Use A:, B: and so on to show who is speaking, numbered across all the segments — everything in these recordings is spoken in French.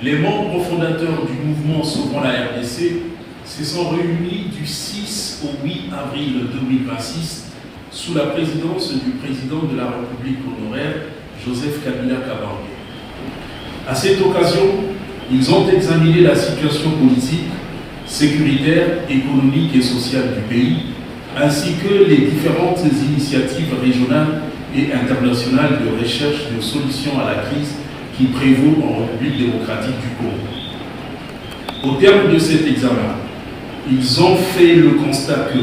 A: les membres fondateurs du mouvement Sauvons la RDC se sont réunis du 6 au 8 avril 2026 sous la présidence du président de la République honoraire, Joseph Kabila Kabange. À cette occasion, ils ont examiné la situation politique, sécuritaire, économique et sociale du pays, ainsi que les différentes initiatives régionales et internationales de recherche de solutions à la crise qui prévaut en République démocratique du Congo. Au terme de cet examen, ils ont fait le constat que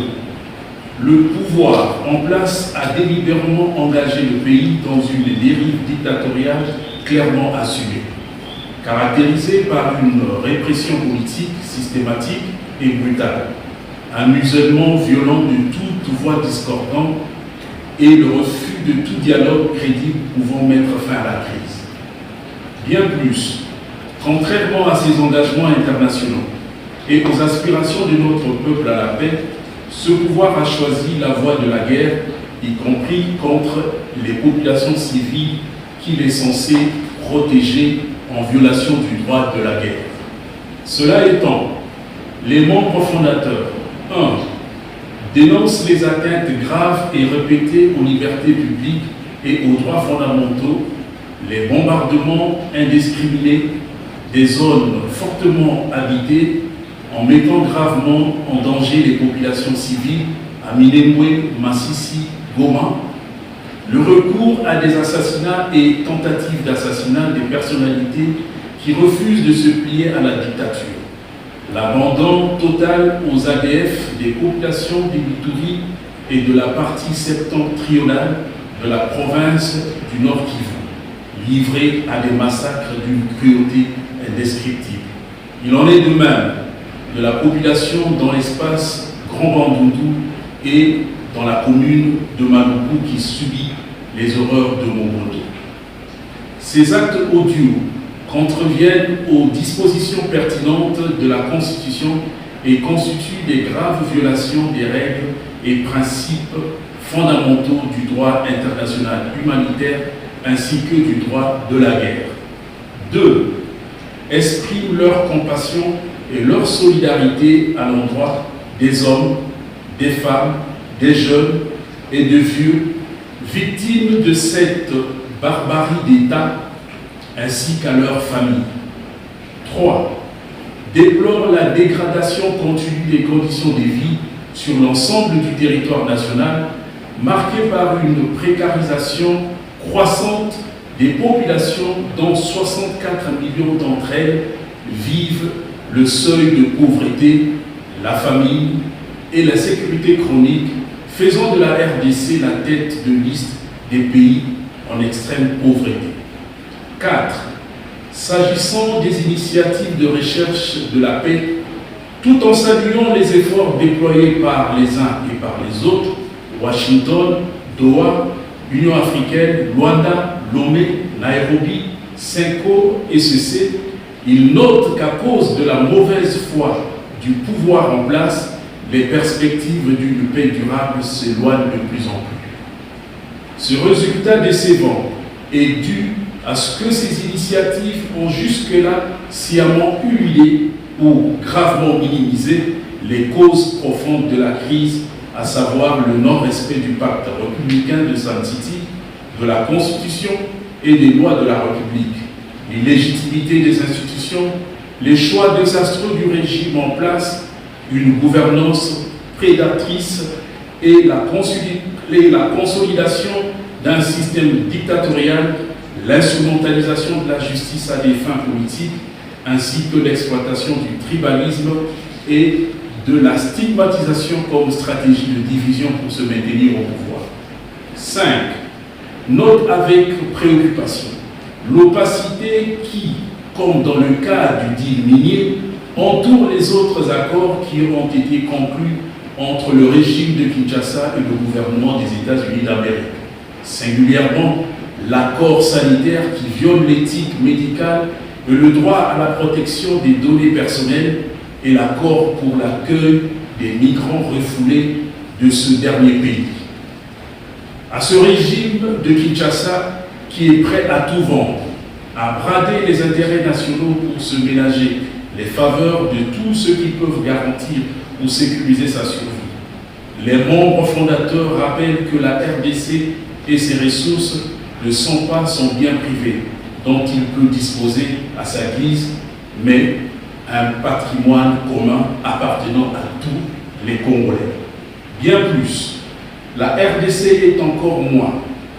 A: le pouvoir en place a délibérément engagé le pays dans une dérive dictatoriale clairement assumée, caractérisée par une répression politique systématique et brutale, un musellement violent de toute voix discordante et le refus de tout dialogue crédible pouvant mettre fin à la crise. Bien plus, contrairement à ses engagements internationaux et aux aspirations de notre peuple à la paix, ce pouvoir a choisi la voie de la guerre, y compris contre les populations civiles qu'il est censé protéger en violation du droit de la guerre. Cela étant, les membres fondateurs 1. Dénoncent les atteintes graves et répétées aux libertés publiques et aux droits fondamentaux, les bombardements indiscriminés des zones fortement habitées en mettant gravement en danger les populations civiles à Minembwe, Massissi, Goma, le recours à des assassinats et tentatives d'assassinat des personnalités qui refusent de se plier à la dictature, l'abandon total aux ADF des populations d'Ituri et de la partie septentrionale de la province du Nord Kivu, livrés à des massacres d'une cruauté indescriptible. Il en est de même de la population dans l'espace Grand Bandundu et dans la commune de Maluku qui subit les horreurs de Mobutu. Ces actes odieux contreviennent aux dispositions pertinentes de la Constitution et constituent des graves violations des règles et principes fondamentaux du droit international humanitaire ainsi que du droit de la guerre. 2. Expriment leur compassion et leur solidarité à l'endroit des hommes, des femmes, des jeunes et de vieux, victimes de cette barbarie d'État ainsi qu'à leurs familles. 3. Déplore la dégradation continue des conditions de vie sur l'ensemble du territoire national, marquée par une précarisation croissante des populations dont 64 millions d'entre elles vivent le seuil de pauvreté, la famine et la sécurité chronique, faisant de la RDC la tête de liste des pays en extrême pauvreté. 4. S'agissant des initiatives de recherche de la paix, tout en saluant les efforts déployés par les uns et par les autres, Washington, Doha, Union africaine, Luanda, Lomé, Nairobi, Senko et SEC, il note qu'à cause de la mauvaise foi du pouvoir en place, les perspectives d'une paix durable s'éloignent de plus en plus. Ce résultat décevant est dû à ce que ces initiatives ont jusque-là sciemment humilié ou gravement minimisé les causes profondes de la crise, à savoir le non-respect du pacte républicain de Sun City, de la Constitution et des lois de la République, l'illégitimité des institutions, les choix désastreux du régime en place, une gouvernance prédatrice et la consolidation d'un système dictatorial, l'instrumentalisation de la justice à des fins politiques, ainsi que l'exploitation du tribalisme et de la stigmatisation comme stratégie de division pour se maintenir au pouvoir. 5. Note avec préoccupation l'opacité qui, comme dans le cas du deal minier, entoure les autres accords qui ont été conclus entre le régime de Kinshasa et le gouvernement des États-Unis d'Amérique. Singulièrement, l'accord sanitaire qui viole l'éthique médicale et le droit à la protection des données personnelles et l'accord pour l'accueil des migrants refoulés de ce dernier pays. À ce régime de Kinshasa qui est prêt à tout vendre, à brader les intérêts nationaux pour se ménager les faveurs de tous ceux qui peuvent garantir ou sécuriser sa survie. Les membres fondateurs rappellent que la RDC et ses ressources ne sont pas son bien privé, dont il peut disposer à sa guise, mais un patrimoine commun appartenant à tous les Congolais. Bien plus, la RDC est encore moins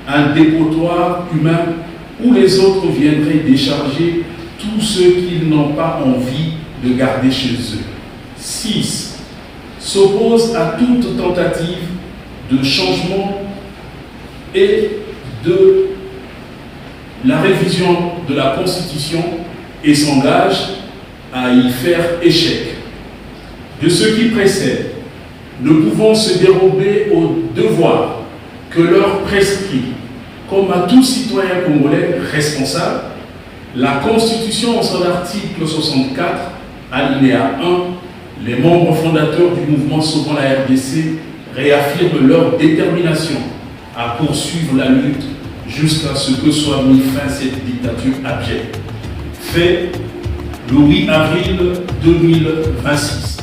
A: un dépotoir humain où les autres viendraient décharger tous ceux qu'ils n'ont pas envie de garder chez eux. 6. S'oppose à toute tentative de changement et de la révision de la Constitution et s'engage à y faire échec. De ce qui précède, ne pouvons se dérober aux devoirs que leur prescrit, comme à tout citoyen congolais responsable, la Constitution en son article 64, alinéa 1, les membres fondateurs du mouvement Sauvons la RDC réaffirment leur détermination à poursuivre la lutte jusqu'à ce que soit mis fin à cette dictature abjecte. Fait le 8 avril 2026.